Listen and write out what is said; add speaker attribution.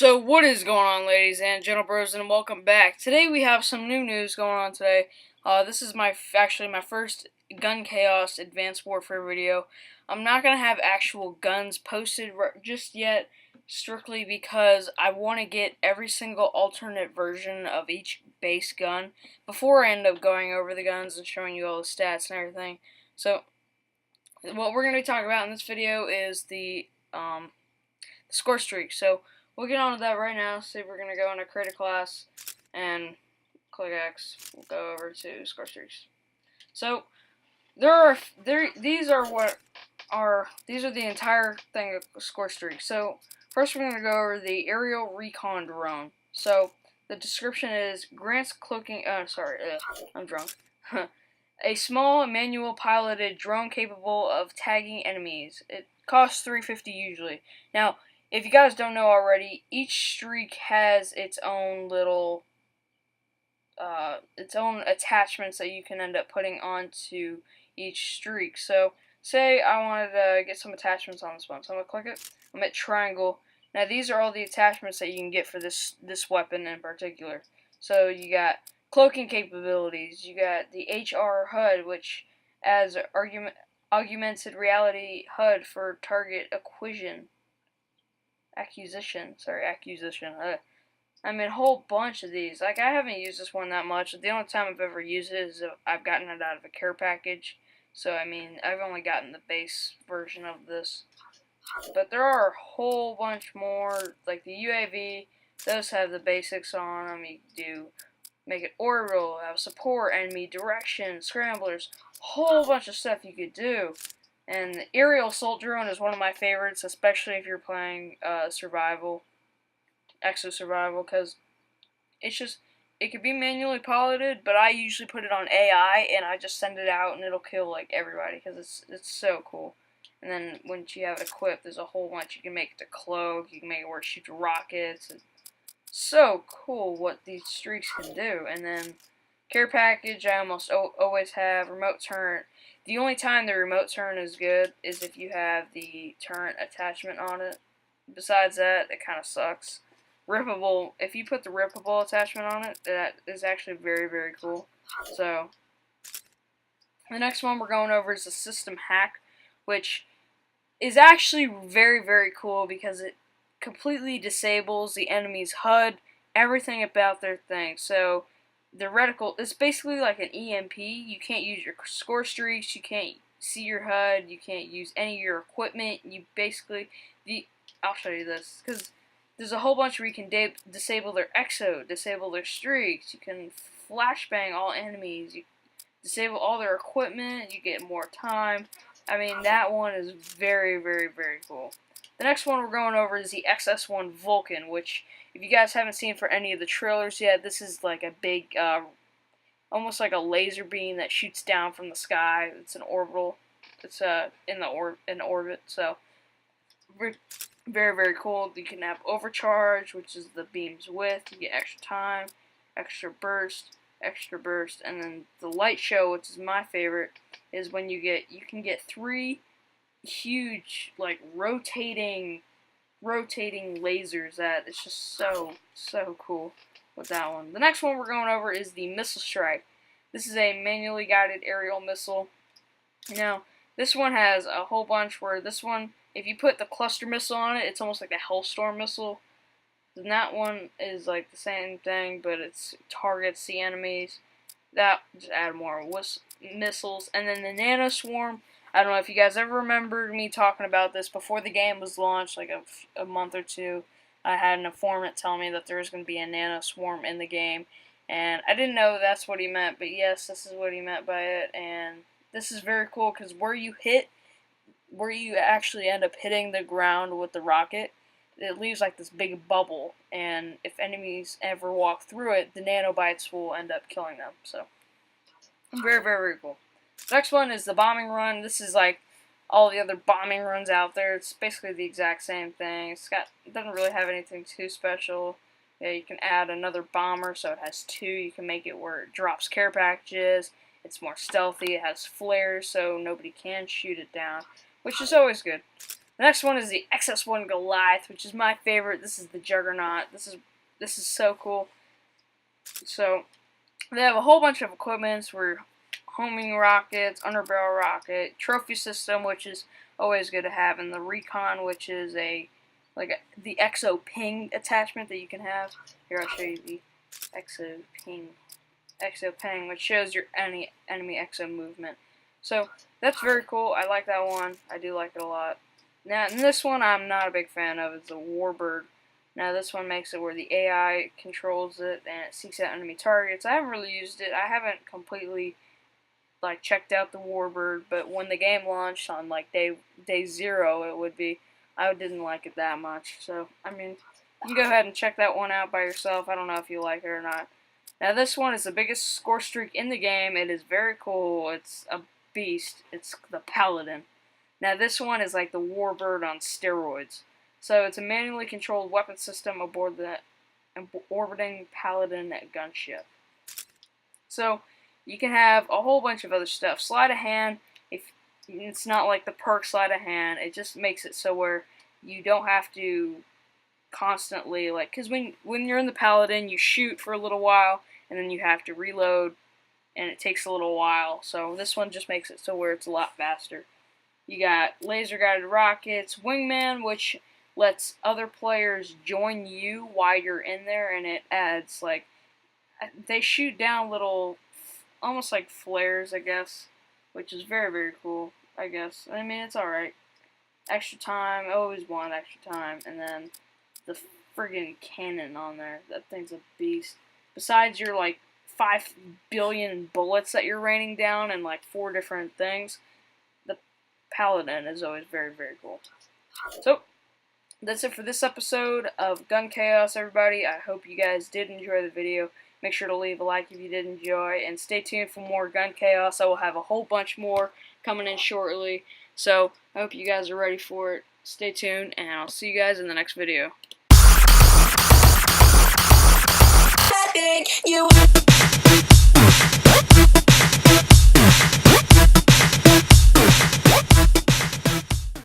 Speaker 1: So what is going on, ladies and gentlemen, and welcome back. Today we have some new news going on today. This is actually my first Gun Chaos Advanced Warfare video. I'm not going to have actual guns posted just yet, strictly because I want to get every single alternate version of each base gun before I end up going over the guns and showing you all the stats and everything. So what we're going to be talking about in this video is the score streak. So we'll get on to that right now. See, we're gonna go into create a class and click X. We'll go over to score streaks. So these are the entire thing of score streaks. So first we're gonna go over the aerial recon drone. So the description is grants cloaking. I'm drunk. A small manual piloted drone capable of tagging enemies. It costs $350 usually. Now, if you guys don't know already, each streak has its own little, its own attachments that you can end up putting onto each streak. So, say I wanted to get some attachments on this one, so I'm gonna click it. I'm at triangle. Now these are all the attachments that you can get for this weapon in particular. So you got cloaking capabilities. You got the HR HUD, which adds augmented reality HUD for target acquisition. I mean, a whole bunch of these. Like, I haven't used this one that much. The only time I've ever used it is if I've gotten it out of a care package. So, I mean, I've only gotten the base version of this. But there are a whole bunch more. Like the UAV, those have the basics on them. You do make it orbital, have support, enemy direction, scramblers, whole bunch of stuff you could do. And the aerial assault drone is one of my favorites, especially if you're playing survival, exo survival, because it could be manually piloted, but I usually put it on AI and I just send it out and it'll kill like everybody because it's so cool. And then once you have it equipped, there's a whole bunch. You can make it to cloak, you can make it where it shoots rockets. It's so cool what these streaks can do. And then care package, I almost always have remote turret. The only time the remote turret is good is if you have the turret attachment on it. Besides that, it kind of sucks. Rippable, if you put the rippable attachment on it, that is actually very, very cool. So, the next one we're going over is the system hack, which is actually very, very cool because it completely disables the enemy's HUD, everything about their thing. So, the reticle, it's basically like an EMP. You can't use your score streaks, you can't see your HUD, you can't use any of your equipment. You basically, I'll show you this, because there's a whole bunch where you can disable their exo, disable their streaks, you can flashbang all enemies, you disable all their equipment, you get more time. I mean, that one is very, very, very cool. The next one we're going over is the XS1 Vulcan, which, if you guys haven't seen for any of the trailers yet, this is like a big, almost like a laser beam that shoots down from the sky. It's an orbital. It's in orbit. So very, very cool. You can have overcharge, which is the beam's width. You get extra time, extra burst, and then the light show, which is my favorite, is when you can get 3 huge, like, rotating lasers. That it's just so cool with that one. The next one we're going over is the missile strike. This is a manually guided aerial missile. Now, this one has a whole bunch where this one, if you put the cluster missile on it, it's almost like a Hellstorm missile. And that one is like the same thing, but it targets the enemies. That just add more missiles. And then the nano swarm, I don't know if you guys ever remembered me talking about this before the game was launched, like a month or two. I had an informant tell me that there was going to be a nano swarm in the game, and I didn't know that's what he meant, but yes, this is what he meant by it. And this is very cool because where you actually end up hitting the ground with the rocket, it leaves like this big bubble, and if enemies ever walk through it, the nanobites will end up killing them. So, very, very cool. Next one is the bombing run. This is like all the other bombing runs out there. It's basically the exact same thing. It doesn't really have anything too special. Yeah, you can add another bomber, so it has 2. You can make it where it drops care packages. It's more stealthy. It has flares, so nobody can shoot it down, which is always good. The next one is the XS1 Goliath, which is my favorite. This is the Juggernaut. This is so cool. So they have a whole bunch of equipments for homing rockets, underbarrel rocket, trophy system, which is always good to have, and the recon, which is the exo ping attachment that you can have. Here, I'll show you the exo ping, which shows your enemy exo movement. So that's very cool. I like that one. I do like it a lot. Now, and this one I'm not a big fan of. It's the Warbird. Now this one makes it where the AI controls it and it seeks out enemy targets. I haven't really used it. I haven't completely checked out the Warbird, but when the game launched on day 0, it would be, I didn't like it that much. So I mean, you can go ahead and check that one out by yourself. I don't know if you like it or not. Now this one is the biggest score streak in the game. It is very cool. It's a beast. It's the Paladin. Now this one is like the Warbird on steroids. So it's a manually controlled weapon system aboard the orbiting Paladin gunship. So you can have a whole bunch of other stuff. Sleight of hand, if it's not like the perk sleight of hand, it just makes it so where you don't have to constantly, because when you're in the Paladin, you shoot for a little while, and then you have to reload, and it takes a little while. So this one just makes it so where it's a lot faster. You got laser-guided rockets, Wingman, which lets other players join you while you're in there, and it adds, they shoot down little, almost like flares, I guess, which is very, very cool, I guess. I mean, it's alright. Extra time, I always want extra time, and then the friggin' cannon on there. That thing's a beast. Besides your, 5 billion bullets that you're raining down and, 4 different things, the Paladin is always very, very cool. So, that's it for this episode of Gun Chaos, everybody. I hope you guys did enjoy the video. Make sure to leave a like if you did enjoy, and stay tuned for more Gun Chaos. I will have a whole bunch more coming in shortly, so I hope you guys are ready for it. Stay tuned, and I'll see you guys in the next video.